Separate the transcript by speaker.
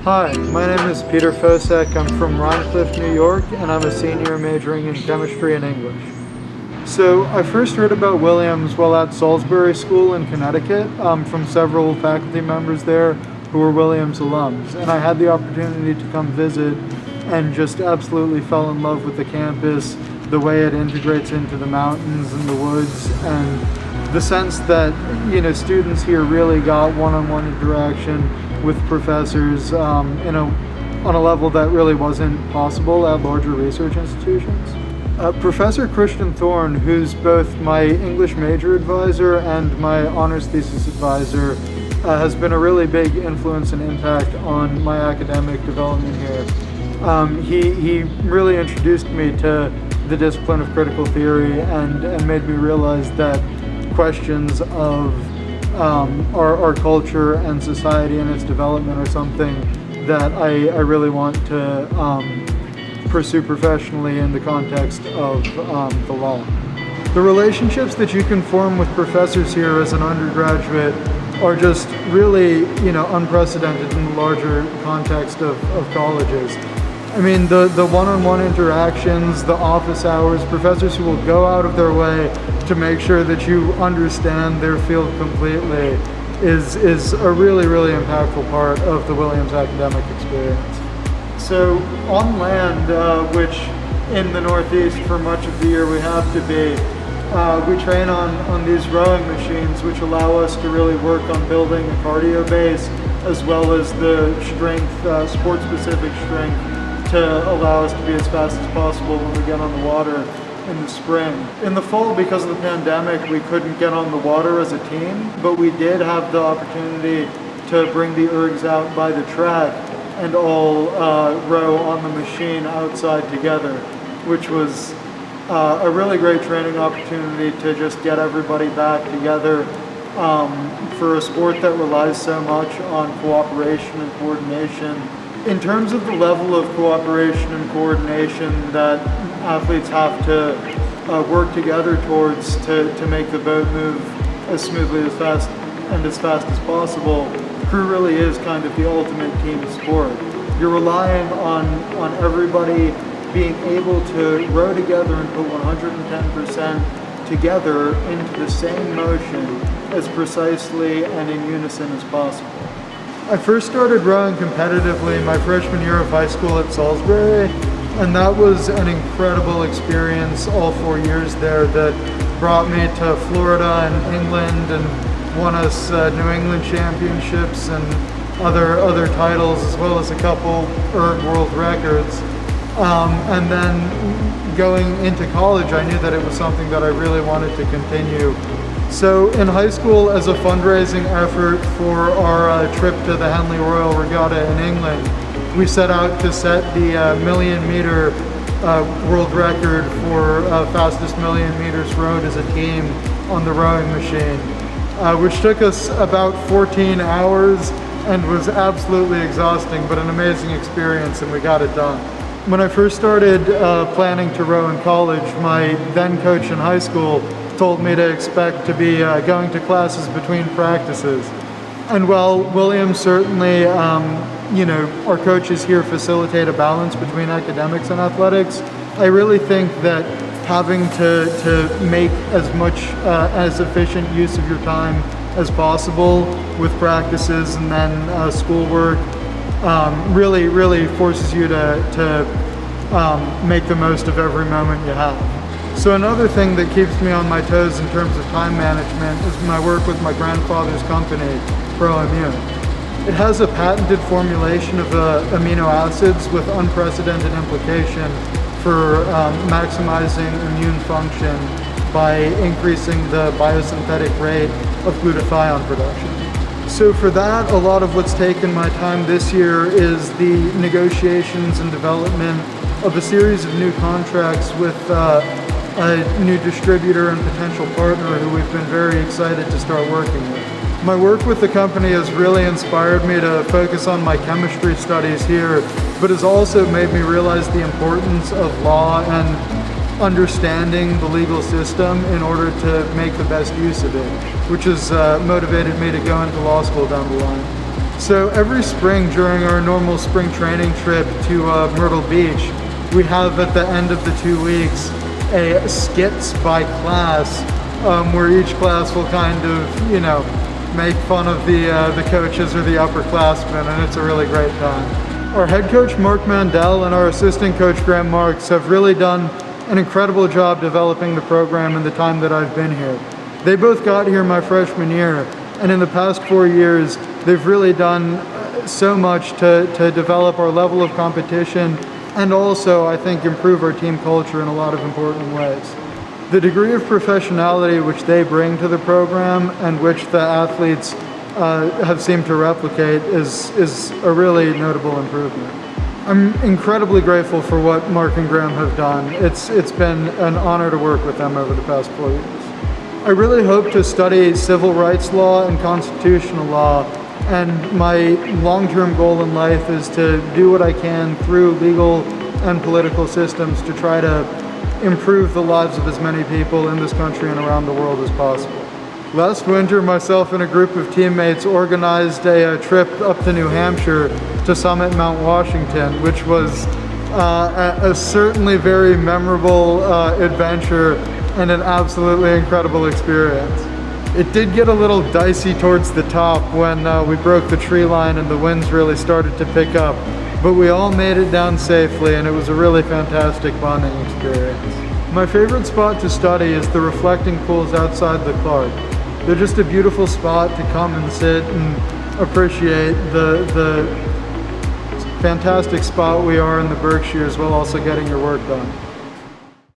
Speaker 1: Hi, my name is Peter Fousek. I'm from Rhinecliff, New York, and I'm a senior majoring in chemistry and English. So I first heard about Williams while at Salisbury School in Connecticut from several faculty members there who were Williams alums. And I had the opportunity to come visit and just absolutely fell in love with the campus, the way it integrates into the mountains and the woods, and the sense that, students here really got one-on-one interaction with professors on a level that really wasn't possible at larger research institutions. Professor Christian Thorne, who's both my English major advisor and my honors thesis advisor, has been a really big influence and impact on my academic development here. He really introduced me to the discipline of critical theory and made me realize that questions of our culture and society and its development are something that I really want to pursue professionally in the context of the law. The relationships that you can form with professors here as an undergraduate are just really, unprecedented in the larger context of colleges. I mean, the one-on-one interactions, the office hours, professors who will go out of their way to make sure that you understand their field completely is a really, really impactful part of the Williams academic experience. So on land, which in the Northeast for much of the year we have to be, we train on these rowing machines which allow us to really work on building a cardio base as well as the strength, sport-specific strength, to allow us to be as fast as possible when we get on the water in the spring. In the fall, because of the pandemic, we couldn't get on the water as a team, but we did have the opportunity to bring the ergs out by the track and all row on the machine outside together, which was a really great training opportunity to just get everybody back together for a sport that relies so much on cooperation and coordination. In terms of the level of cooperation and coordination that athletes have to work together towards to make the boat move as smoothly as fast as possible, crew really is kind of the ultimate team sport. You're relying on everybody being able to row together and put 110% together into the same motion as precisely and in unison as possible. I first started rowing competitively my freshman year of high school at Salisbury, and that was an incredible experience all 4 years there that brought me to Florida and England and won us New England championships and other titles, as well as a couple erg world records. And then going into college, I knew that it was something that I really wanted to continue. So in high school, as a fundraising effort for our trip to the Henley Royal Regatta in England, we set out to set the million-meter world record for fastest million meters rowed as a team on the rowing machine, which took us about 14 hours and was absolutely exhausting, but an amazing experience, and we got it done. When I first started planning to row in college, my then coach in high school told me to expect to be going to classes between practices. And while Williams certainly, our coaches here facilitate a balance between academics and athletics, I really think that having to make as much as efficient use of your time as possible with practices and then schoolwork really forces you to make the most of every moment you have. So another thing that keeps me on my toes in terms of time management is my work with my grandfather's company, ProImmune. It has a patented formulation of amino acids with unprecedented implication for maximizing immune function by increasing the biosynthetic rate of glutathione production. So for that, a lot of what's taken my time this year is the negotiations and development of a series of new contracts with a new distributor and potential partner who we've been very excited to start working with. My work with the company has really inspired me to focus on my chemistry studies here, but has also made me realize the importance of law and understanding the legal system in order to make the best use of it, which has motivated me to go into law school down the line. So every spring during our normal spring training trip to Myrtle Beach, we have at the end of the 2 weeks a skits by class where each class will kind of, you know, make fun of the coaches or the upperclassmen, and it's a really great time. Our head coach Mark Mandel and our assistant coach Graham Marks have really done an incredible job developing the program in the time that I've been here. They both got here my freshman year, and in the past 4 years, they've really done so much to develop our level of competition and also, I think, improve our team culture in a lot of important ways. The degree of professionality which they bring to the program and which the athletes have seemed to replicate is a really notable improvement. I'm incredibly grateful for what Mark and Graham have done. It's been an honor to work with them over the past 4 years. I really hope to study civil rights law and constitutional law, and my long-term goal in life is to do what I can through legal and political systems to try to improve the lives of as many people in this country and around the world as possible. Last winter, myself and a group of teammates organized a trip up to New Hampshire to summit Mount Washington, which was a certainly very memorable adventure and an absolutely incredible experience. It did get a little dicey towards the top when we broke the tree line and the winds really started to pick up, but we all made it down safely, and it was a really fantastic bonding experience. My favorite spot to study is the reflecting pools outside the Clark. They're just a beautiful spot to come and sit and appreciate the fantastic spot we are in the Berkshires while also getting your work done.